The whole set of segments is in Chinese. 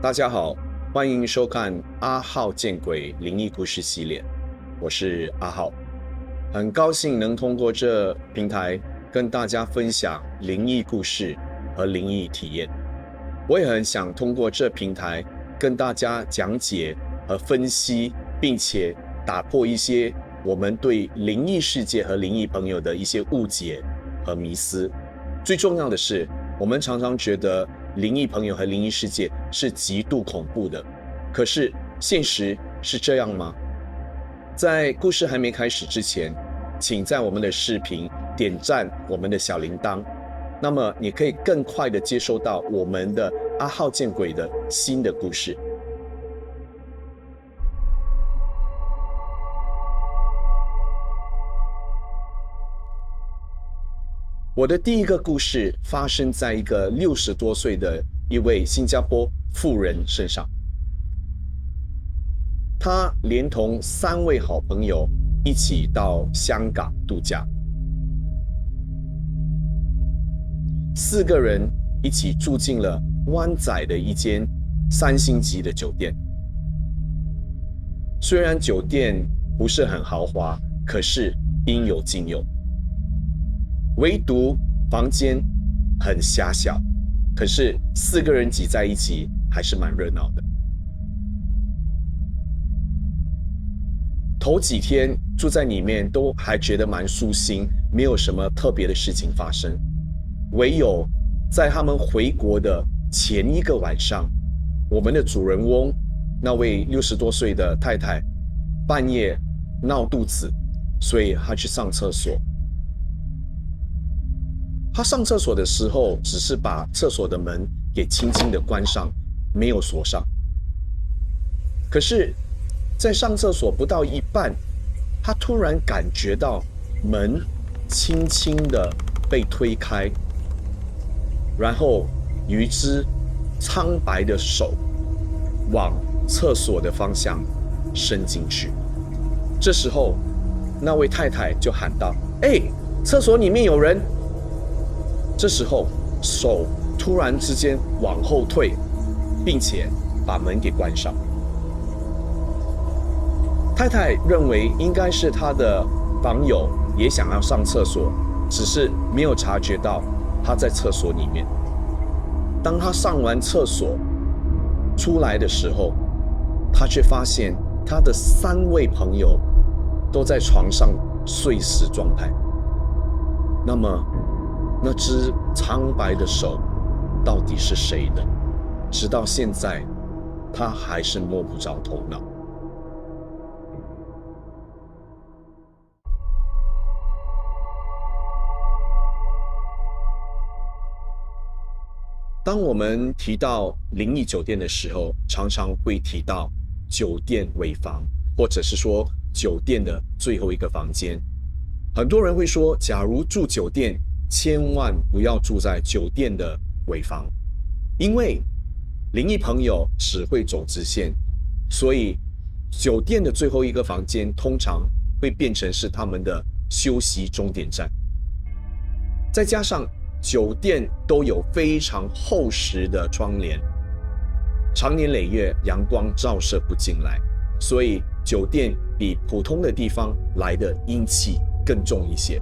大家好，欢迎收看阿浩见鬼灵异故事系列，我是阿浩，很高兴能通过这平台跟大家分享灵异故事和灵异体验。我也很想通过这平台跟大家讲解和分析，并且打破一些我们对灵异世界和灵异朋友的一些误解和迷思。最重要的是，我们常常觉得灵异朋友和灵异世界是极度恐怖的，可是现实是这样吗？在故事还没开始之前，请在我们的视频点赞我们的小铃铛，那么你可以更快的接收到我们的阿浩见鬼的新的故事。我的第一个故事发生在一个60多岁的一位新加坡妇人身上。她连同3位好朋友一起到香港度假，4个人一起住进了湾仔的一间3星级的酒店。虽然酒店不是很豪华，可是应有尽有。唯独房间很狭小，可是4个人挤在一起还是蛮热闹的。头几天住在里面都还觉得蛮舒心，没有什么特别的事情发生。唯有在他们回国的前一个晚上，我们的主人翁那位60多岁的太太半夜闹肚子，所以她去上厕所。他上厕所的时候，只是把厕所的门给轻轻的关上，没有锁上。可是，在上厕所不到一半，他突然感觉到门轻轻的被推开，然后有一只苍白的手往厕所的方向伸进去。这时候，那位太太就喊道：“厕所里面有人！”这时候，手突然之间往后退，并且把门给关上。太太认为应该是她的房友也想要上厕所，只是没有察觉到他在厕所里面。当他上完厕所出来的时候，他却发现他的3位朋友都在床上睡死状态。那么那只苍白的手到底是谁的？直到现在，他还是摸不着头脑。当我们提到灵异酒店的时候，常常会提到酒店尾房，或者是说酒店的最后一个房间。很多人会说，假如住酒店，千万不要住在酒店的尾房，因为灵异朋友只会走直线，所以酒店的最后一个房间通常会变成是他们的休息终点站。再加上酒店都有非常厚实的窗帘，长年累月阳光照射不进来，所以酒店比普通的地方来的阴气更重一些。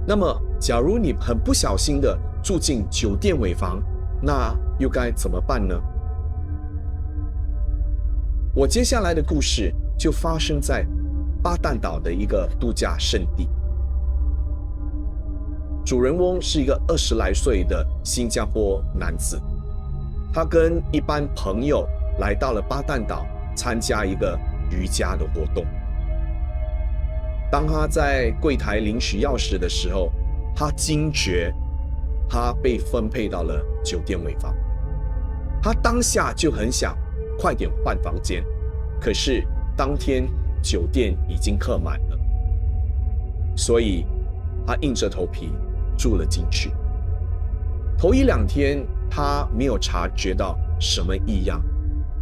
那么假如你很不小心的住进酒店尾房，那又该怎么办呢？我接下来的故事就发生在巴旦岛的一个度假胜地。主人翁是一个20来岁的新加坡男子，他跟一班朋友来到了巴旦岛参加一个瑜伽的活动。当他在柜台领取钥匙的时候，他惊觉他被分配到了酒店尾房。他当下就很想快点换房间，可是当天酒店已经客满了，所以他硬着头皮住了进去。头1、2天他没有察觉到什么异样，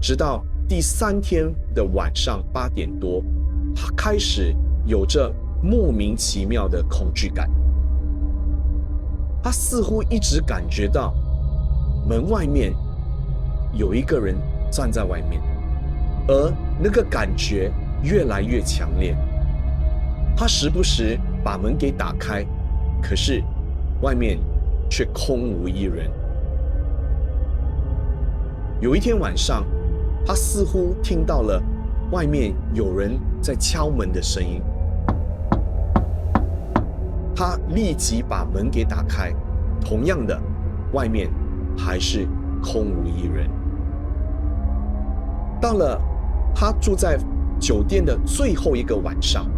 直到第3天的晚上8点多，他开始有着莫名其妙的恐惧感。他似乎一直感觉到门外面有一个人站在外面，而那个感觉越来越强烈。他时不时把门给打开，可是外面却空无一人。有一天晚上，他似乎听到了外面有人在敲门的声音。他立即把门给打开，同样的，外面还是空无一人。到了他住在酒店的最后一个晚上，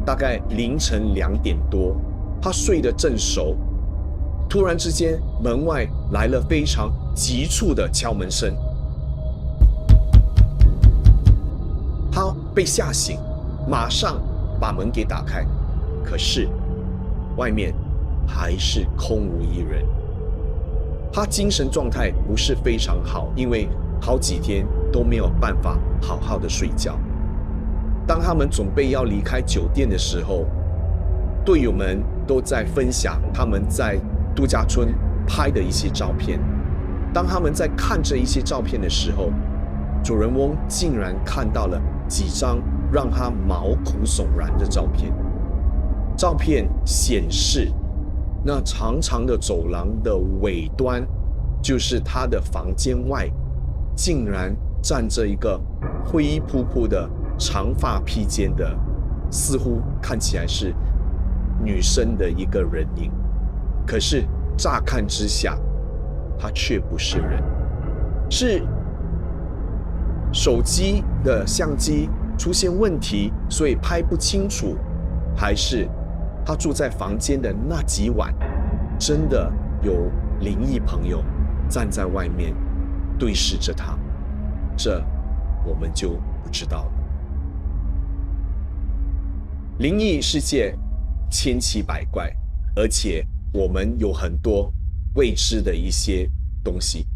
大概凌晨2点多，他睡得正熟，突然之间门外来了非常急促的敲门声。他被吓醒，马上把门给打开，可是外面还是空无一人。他精神状态不是非常好，因为好几天都没有办法好好的睡觉。当他们准备要离开酒店的时候，队友们都在分享他们在度假村拍的一些照片。当他们在看着一些照片的时候，主人翁竟然看到了几张让他毛骨悚然的照片。照片显示，那长长的走廊的尾端，就是他的房间外，竟然站着一个灰衣扑扑的长发披肩的，似乎看起来是女生的一个人影。可是乍看之下，他却不是人，是手机的相机出现问题，所以拍不清楚，还是他住在房间的那几晚，真的有灵异朋友站在外面对视着他，这我们就不知道了。灵异世界千奇百怪，而且我们有很多未知的一些东西。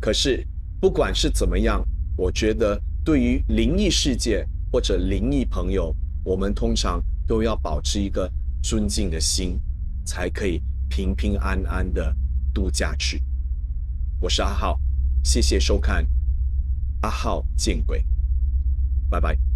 可是不管是怎么样，我觉得对于灵异世界或者灵异朋友，我们通常都要保持一个尊敬的心，才可以平平安安的度假去。我是阿浩，谢谢收看阿浩见鬼，拜拜。